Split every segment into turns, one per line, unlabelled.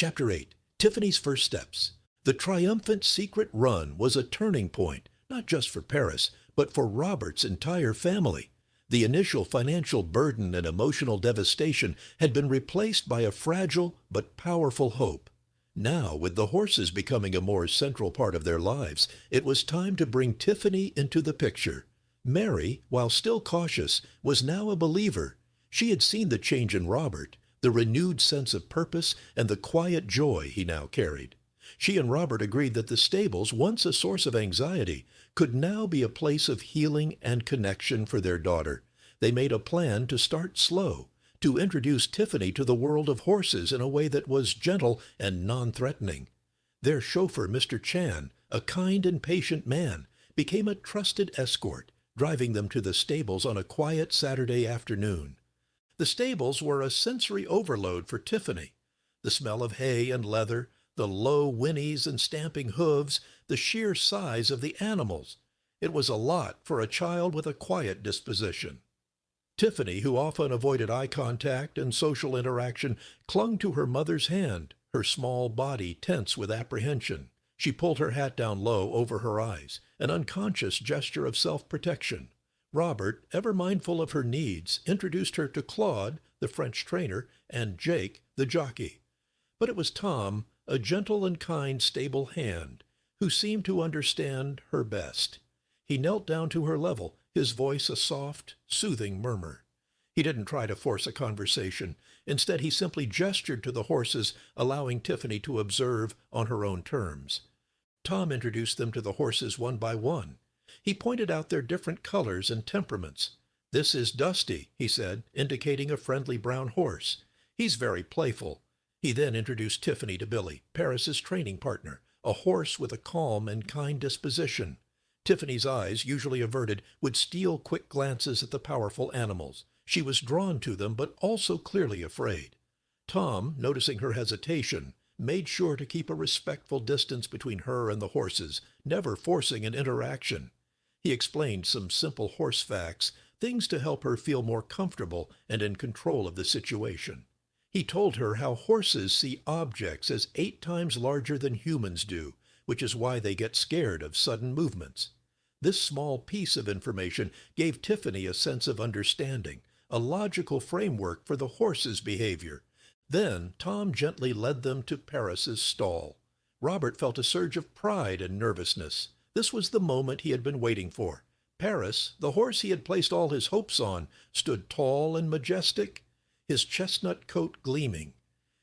Chapter 8. Tiffany's First Steps. The triumphant secret run was a turning point, not just for Paris, but for Robert's entire family. The initial financial burden and emotional devastation had been replaced by a fragile but powerful hope. Now, with the horses becoming a more central part of their lives, it was time to bring Tiffany into the picture. Mary, while still cautious, was now a believer. She had seen the change in Robert, the renewed sense of purpose, and the quiet joy he now carried. She and Robert agreed that the stables, once a source of anxiety, could now be a place of healing and connection for their daughter. They made a plan to start slow, to introduce Tiffany to the world of horses in a way that was gentle and non-threatening. Their chauffeur, Mr. Chan, a kind and patient man, became a trusted escort, driving them to the stables on a quiet Saturday afternoon. The stables were a sensory overload for Tiffany. The smell of hay and leather, the low whinnies and stamping hooves, the sheer size of the animals. It was a lot for a child with a quiet disposition. Tiffany, who often avoided eye contact and social interaction, clung to her mother's hand, her small body tense with apprehension. She pulled her hat down low over her eyes, an unconscious gesture of self-protection. Robert, ever mindful of her needs, introduced her to Claude, the French trainer, and Jake, the jockey. But it was Tom, a gentle and kind stable hand, who seemed to understand her best. He knelt down to her level, his voice a soft, soothing murmur. He didn't try to force a conversation. Instead, he simply gestured to the horses, allowing Tiffany to observe on her own terms. Tom introduced them to the horses one by one. He pointed out their different colors and temperaments. "This is Dusty," he said, indicating a friendly brown horse. "He's very playful." He then introduced Tiffany to Billy, Paris's training partner, a horse with a calm and kind disposition. Tiffany's eyes, usually averted, would steal quick glances at the powerful animals. She was drawn to them, but also clearly afraid. Tom, noticing her hesitation, made sure to keep a respectful distance between her and the horses, never forcing an interaction. He explained some simple horse facts, things to help her feel more comfortable and in control of the situation. He told her how horses see objects as 8 times larger than humans do, which is why they get scared of sudden movements. This small piece of information gave Tiffany a sense of understanding, a logical framework for the horse's behavior. Then Tom gently led them to Paris's stall. Robert felt a surge of pride and nervousness. This was the moment he had been waiting for. Paris, the horse he had placed all his hopes on, stood tall and majestic, his chestnut coat gleaming.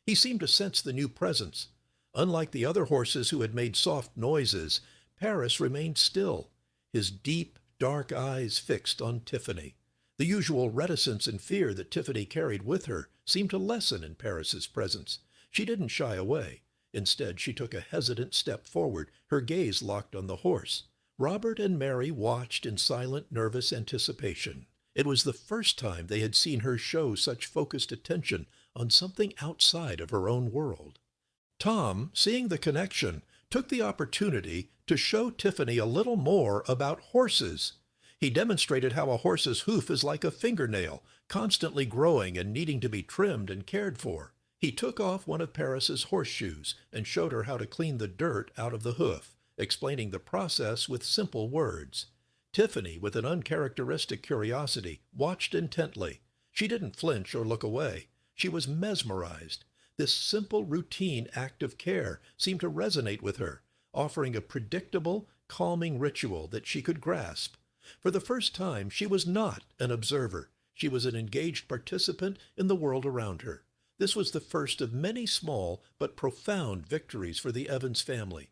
He seemed to sense the new presence. Unlike the other horses who had made soft noises, Paris remained still, his deep, dark eyes fixed on Tiffany. The usual reticence and fear that Tiffany carried with her seemed to lessen in Paris's presence. She didn't shy away. Instead, she took a hesitant step forward, her gaze locked on the horse. Robert and Mary watched in silent, nervous anticipation. It was the first time they had seen her show such focused attention on something outside of her own world. Tom, seeing the connection, took the opportunity to show Tiffany a little more about horses. He demonstrated how a horse's hoof is like a fingernail, constantly growing and needing to be trimmed and cared for. He took off one of Paris's horseshoes and showed her how to clean the dirt out of the hoof, explaining the process with simple words. Tiffany, with an uncharacteristic curiosity, watched intently. She didn't flinch or look away. She was mesmerized. This simple, routine act of care seemed to resonate with her, offering a predictable, calming ritual that she could grasp. For the first time, she was not an observer. She was an engaged participant in the world around her. This was the first of many small but profound victories for the Evans family.